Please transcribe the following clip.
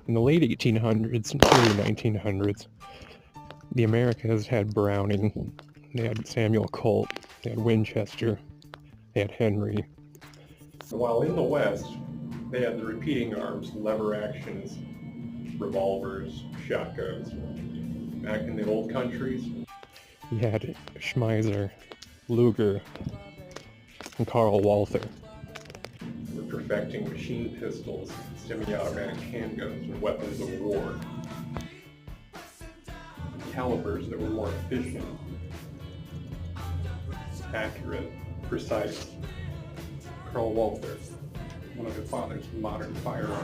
In the late 1800s and early 1900s, the Americas had Browning, they had Samuel Colt, they had Winchester, they had Henry. While in the West, they had the repeating arms, lever actions, revolvers, shotguns. Back in the old countries, you had Schmeisser, Luger, and Karl Walther. We're perfecting machine pistols, semi-automatic handguns, and weapons of war. Calibers that were more efficient, accurate, precise. Karl Walther, one of the fathers of modern firearms.